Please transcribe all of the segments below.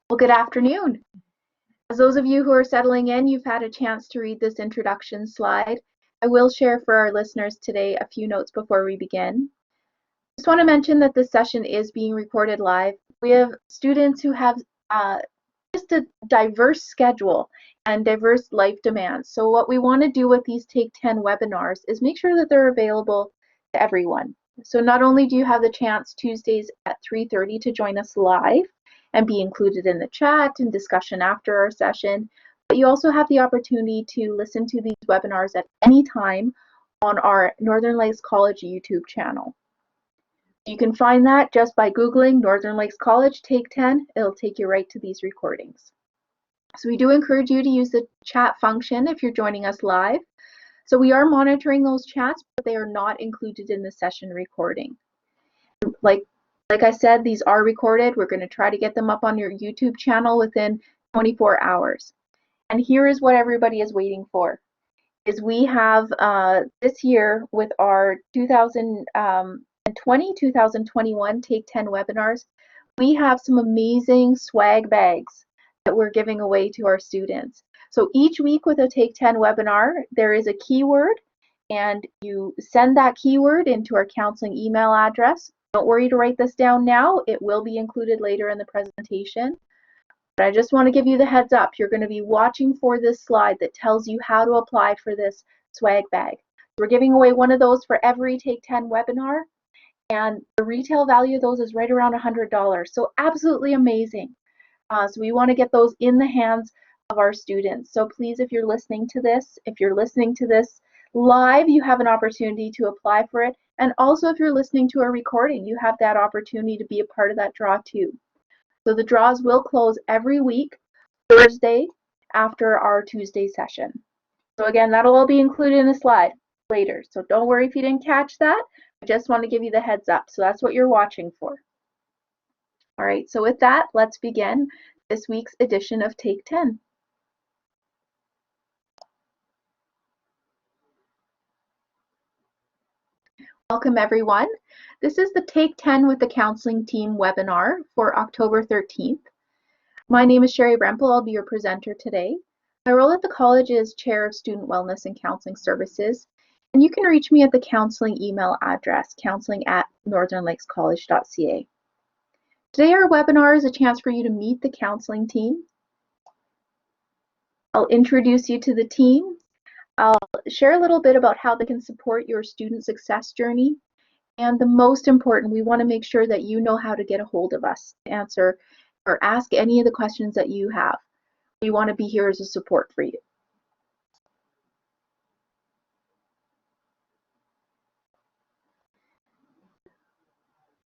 Well, good afternoon. As those of you who are settling in, you've had a chance to read this introduction slide. I will share for our listeners today a few notes before we begin. I just want to mention that this session is being recorded live. We have students who have just a diverse schedule and diverse life demands. So what we want to do with these Take 10 webinars is make sure that they're available to everyone. So not only do you have the chance Tuesdays at 3:30 to join us live and be included in the chat and discussion after our session, but you also have the opportunity to listen to these webinars at any time on our Northern Lakes College YouTube channel. You can find that just by Googling Northern Lakes College Take 10. It'll take you right to these recordings. So we do encourage you to use the chat function if you're joining us live. So we are monitoring those chats, but they are not included in the session recording. Like I said, these are recorded. We're going to try to get them up on your YouTube channel within 24 hours. And here is what everybody is waiting for. Is we have this year with our 2020-2021 Take 10 webinars, we have some amazing swag bags that we're giving away to our students. So each week with a Take 10 webinar, there is a keyword, and you send that keyword into our counseling email address. Don't worry to write this down now. It will be included later in the presentation. But I just want to give you the heads up. You're going to be watching for this slide that tells you how to apply for this swag bag. We're giving away one of those for every Take 10 webinar, and the retail value of those is right around $100. So absolutely amazing. So we want to get those in the hands of our students. So please, if you're listening to this live, you have an opportunity to apply for it. And also if you're listening to a recording, you have that opportunity to be a part of that draw too. So the draws will close every week, Thursday, after our Tuesday session. So again, that'll all be included in the slide later. So don't worry if you didn't catch that. I just want to give you the heads up. So that's what you're watching for. All right, so with that, let's begin this week's edition of Take 10. Welcome everyone. This is the Take 10 with the Counseling Team webinar for October 13th. My name is Sherry Brempel. I'll be your presenter today. My role at the college is Chair of Student Wellness and Counseling Services, and you can reach me at the counseling email address, counseling@northernlakescollege.ca. Today our webinar is a chance for you to meet the counseling team. I'll introduce you to the team. I'll share a little bit about how they can support your student success journey. And the most important, we want to make sure that you know how to get a hold of us to answer or ask any of the questions that you have. We want to be here as a support for you.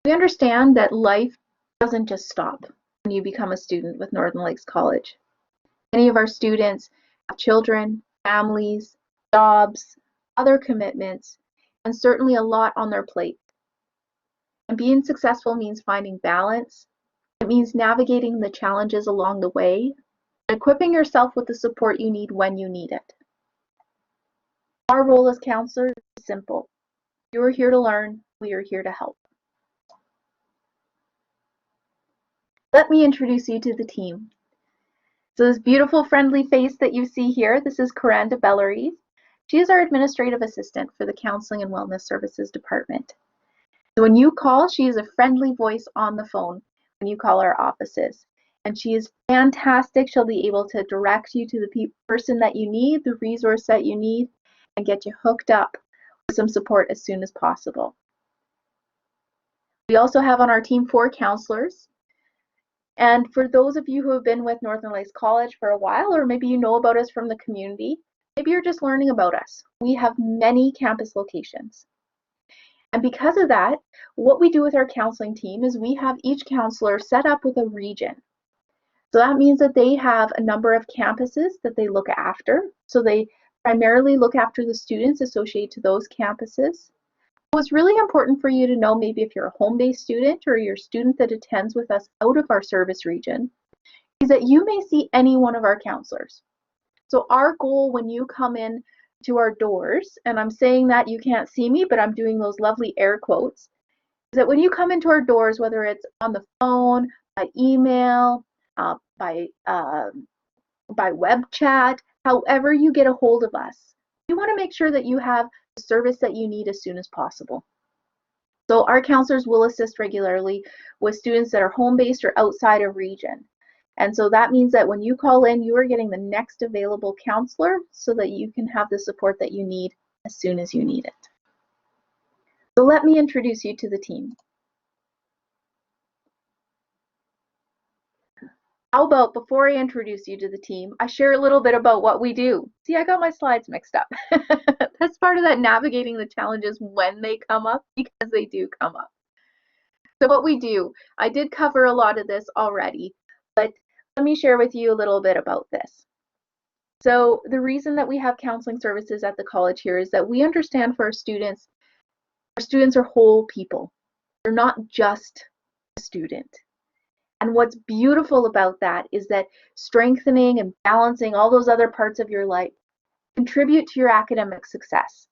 We understand that life doesn't just stop when you become a student with Northern Lakes College. Many of our students have children, families, jobs, other commitments, and certainly a lot on their plate. And being successful means finding balance. It means navigating the challenges along the way, and equipping yourself with the support you need when you need it. Our role as counselors is simple. You are here to learn, we are here to help. Let me introduce you to the team. So this beautiful friendly face that you see here, this is Coranda Belleries. She is our administrative assistant for the Counseling and Wellness Services Department. So when you call, she is a friendly voice on the phone when you call our offices. And she is fantastic. She'll be able to direct you to the person that you need, the resource that you need, and get you hooked up with some support as soon as possible. We also have on our team 4 counselors. And for those of you who have been with Northern Lakes College for a while, or maybe you know about us from the community, maybe you're just learning about us. We have many campus locations. And because of that, what we do with our counseling team is we have each counselor set up with a region. So that means that they have a number of campuses that they look after. So they primarily look after the students associated to those campuses. What's really important for you to know, maybe if you're a home-based student or you're a student that attends with us out of our service region, is that you may see any one of our counselors. So our goal when you come in to our doors, and I'm saying that you can't see me, but I'm doing those lovely air quotes, is that when you come into our doors, whether it's on the phone, by email, by web chat, however you get a hold of us. You want to make sure that you have the service that you need as soon as possible. So our counselors will assist regularly with students that are home-based or outside of region. And so that means that when you call in, you are getting the next available counselor so that you can have the support that you need as soon as you need it. So let me introduce you to the team. How about before I introduce you to the team, I share a little bit about what we do. See, I got my slides mixed up. That's part of that navigating the challenges when they come up, because they do come up. So what we do, I did cover a lot of this already, but let me share with you a little bit about this. So the reason that we have counseling services at the college here is that we understand for our students are whole people. They're not just a student. And what's beautiful about that is that strengthening and balancing all those other parts of your life contribute to your academic success.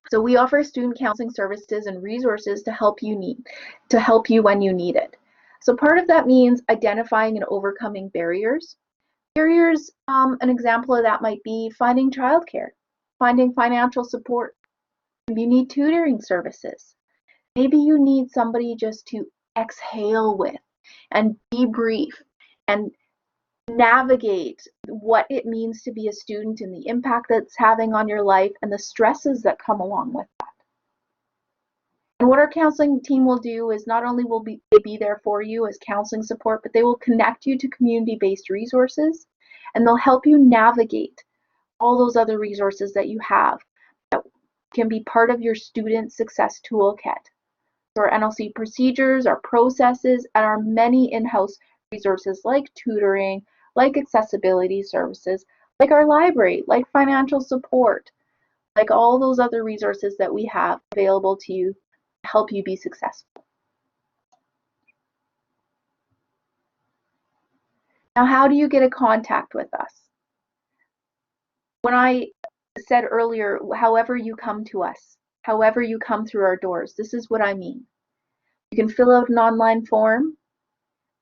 So we offer student counseling services and resources to help you when you need it. So part of that means identifying and overcoming barriers. Barriers, an example of that might be finding childcare, finding financial support. Maybe you need tutoring services. Maybe you need somebody just to exhale with and debrief and navigate what it means to be a student and the impact that's having on your life and the stresses that come along with that. And what our counseling team will do is not only will they be there for you as counseling support, but they will connect you to community-based resources, and they'll help you navigate all those other resources that you have that can be part of your student success toolkit. So our NLC procedures, our processes, and our many in-house resources like tutoring, like accessibility services, like our library, like financial support, like all those other resources that we have available to you to help you be successful. Now, how do you get in contact with us? When I said earlier, however you come to us, however you come through our doors, this is what I mean. You can fill out an online form.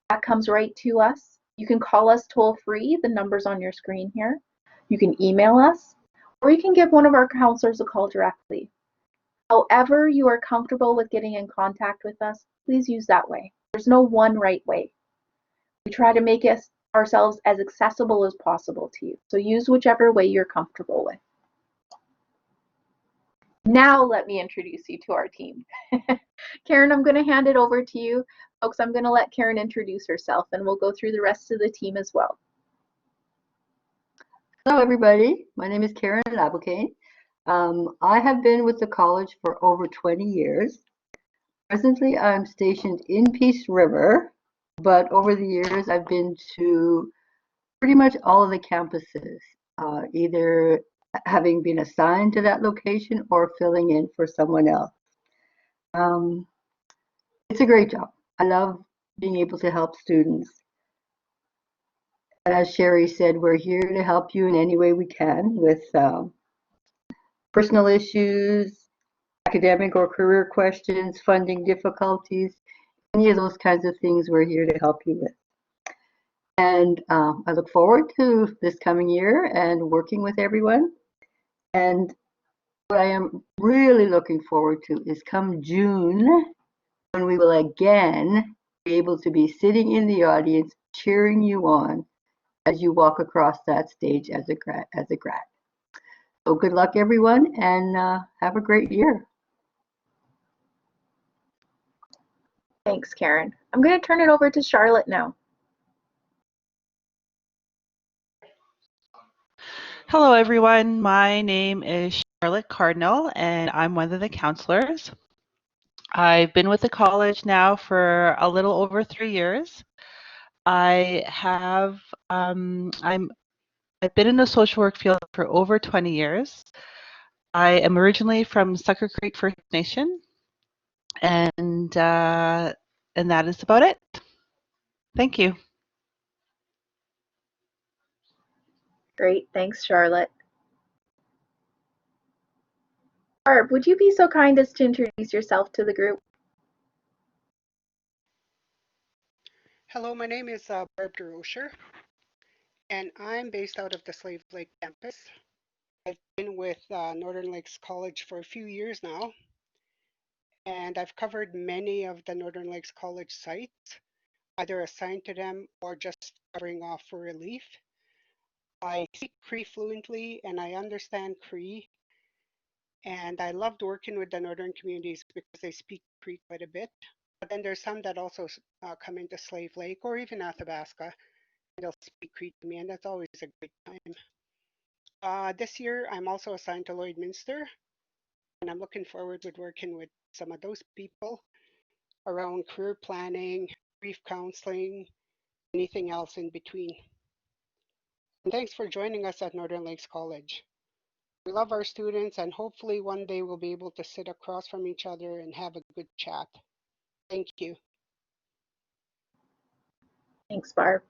That comes right to us. You can call us toll-free. The number's on your screen here. You can email us, or you can give one of our counselors a call directly. However you are comfortable with getting in contact with us, please use that way. There's no one right way. We try to make ourselves as accessible as possible to you. So use whichever way you're comfortable with. Now let me introduce you to our team. Karen, I'm going to hand it over to you. Folks, I'm going to let Karen introduce herself, and we'll go through the rest of the team as well. Hello, everybody. My name is Karen Laboucane. I have been with the college for over 20 years. Presently, I'm stationed in Peace River, but over the years, I've been to pretty much all of the campuses, either having been assigned to that location or filling in for someone else. It's a great job. I love being able to help students. As Sherry said, we're here to help you in any way we can with personal issues, academic or career questions, funding difficulties, any of those kinds of things we're here to help you with. And I look forward to this coming year and working with everyone. And what I am really looking forward to is come June, when we will again be able to be sitting in the audience cheering you on as you walk across that stage as a grad. So good luck, everyone, and have a great year. Thanks, Karen. I'm going to turn it over to Charlotte now. Hello, everyone. My name is Charlotte Cardinal, and I'm one of the counselors. I've been with the college now for a little over 3 years. I've been in the social work field for over 20 years. I am originally from Sucker Creek First Nation, and that is about it. Thank you. Great, thanks, Charlotte. Barb, would you be so kind as to introduce yourself to the group? Hello, my name is Barb Durocher, and I'm based out of the Slave Lake campus. I've been with Northern Lakes College for a few years now, and I've covered many of the Northern Lakes College sites, either assigned to them or just covering off for relief. I speak Cree fluently and I understand Cree, and I loved working with the northern communities because they speak Cree quite a bit. But then there's some that also come into Slave Lake or even Athabasca, and they'll speak Cree to me, and that's always a great time. This year, I'm also assigned to Lloydminster, and I'm looking forward to working with some of those people around career planning, grief counseling, anything else in between. And thanks for joining us at Northern Lakes College. We love our students, and hopefully one day we'll be able to sit across from each other and have a good chat. Thank you. Thanks, Barb.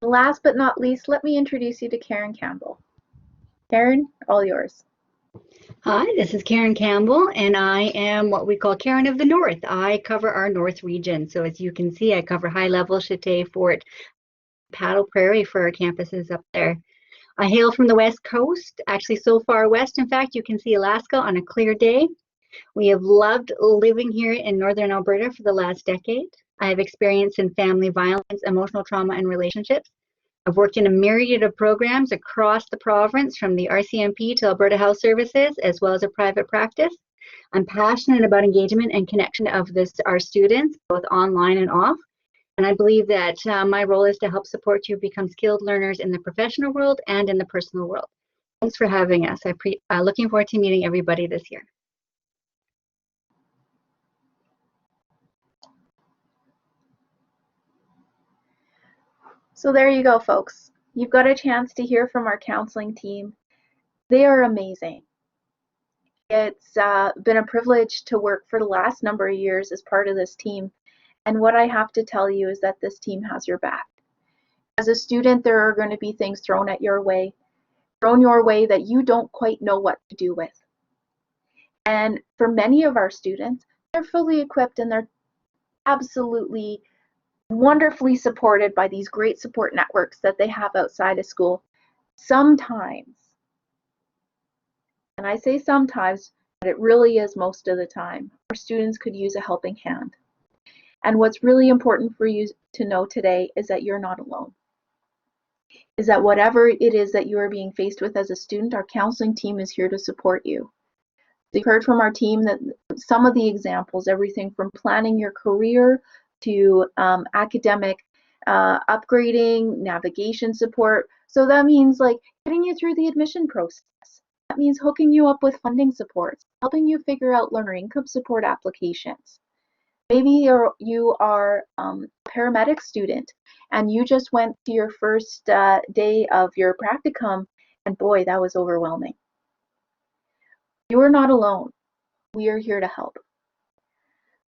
Last but not least, let me introduce you to Karen Campbell. Karen, all yours. Hi, this is Karen Campbell, and I am what we call Karen of the North. I cover our North region. So as you can see, I cover High Level, Chete, Fort, Paddle Prairie for our campuses up there. I hail from the West Coast, actually so far west, in fact, you can see Alaska on a clear day. We have loved living here in Northern Alberta for the last decade. I have experience in family violence, emotional trauma, and relationships. I've worked in a myriad of programs across the province, from the RCMP to Alberta Health Services, as well as a private practice. I'm passionate about engagement and connection of our students, both online and off. And I believe that my role is to help support you become skilled learners in the professional world and in the personal world. Thanks for having us. I'm looking forward to meeting everybody this year. So there you go, folks. You've got a chance to hear from our counseling team. They are amazing. It's been a privilege to work for the last number of years as part of this team. And what I have to tell you is that this team has your back. As a student, there are going to be things thrown your way that you don't quite know what to do with. And for many of our students, they're fully equipped and they're absolutely wonderfully supported by these great support networks that they have outside of school. Sometimes, and I say sometimes, but it really is most of the time, our students could use a helping hand. And what's really important for you to know today is that you're not alone. Is that whatever it is that you are being faced with as a student, our counseling team is here to support you. You've heard from our team that some of the examples, everything from planning your career to academic upgrading, navigation support. So that means like getting you through the admission process. That means hooking you up with funding supports, helping you figure out learner income support applications. Maybe you are a paramedic student and you just went to your first day of your practicum, and boy, that was overwhelming. You are not alone. We are here to help.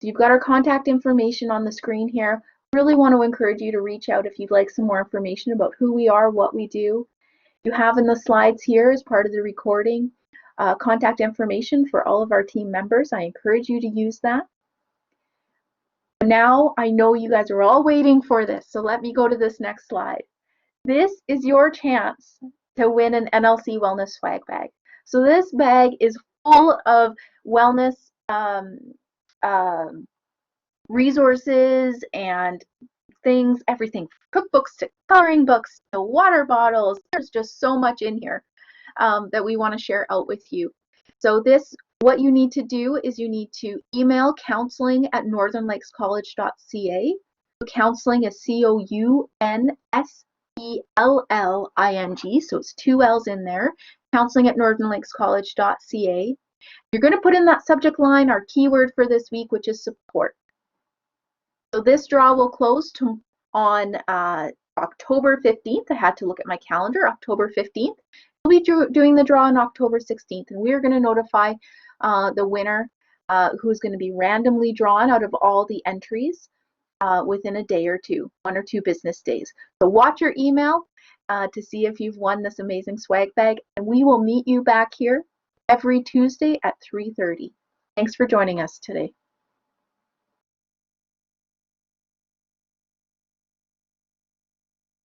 So you've got our contact information on the screen here. Really want to encourage you to reach out if you'd like some more information about who we are, what we do. You have in the slides here as part of the recording contact information for all of our team members. I encourage you to use that. Now I know you guys are all waiting for this, so let me go to this next slide. This is your chance to win an NLC Wellness Swag bag. So this bag is full of wellness resources and things, everything, cookbooks to coloring books to water bottles. There's just so much in here that we want to share out with you. So what you need to do is you need to email counseling@northernlakescollege.ca. Counseling is COUNSELLING, so it's 2 L's in there. Counseling@northernlakescollege.ca. You're going to put in that subject line our keyword for this week, which is support. So this draw will close on October 15th. I had to look at my calendar, October 15th. We'll be doing the draw on October 16th, and we are going to notify the winner who's going to be randomly drawn out of all the entries within a day or two, 1 or 2 business days. So watch your email to see if you've won this amazing swag bag, and we will meet you back here every Tuesday at 3:30. Thanks for joining us today.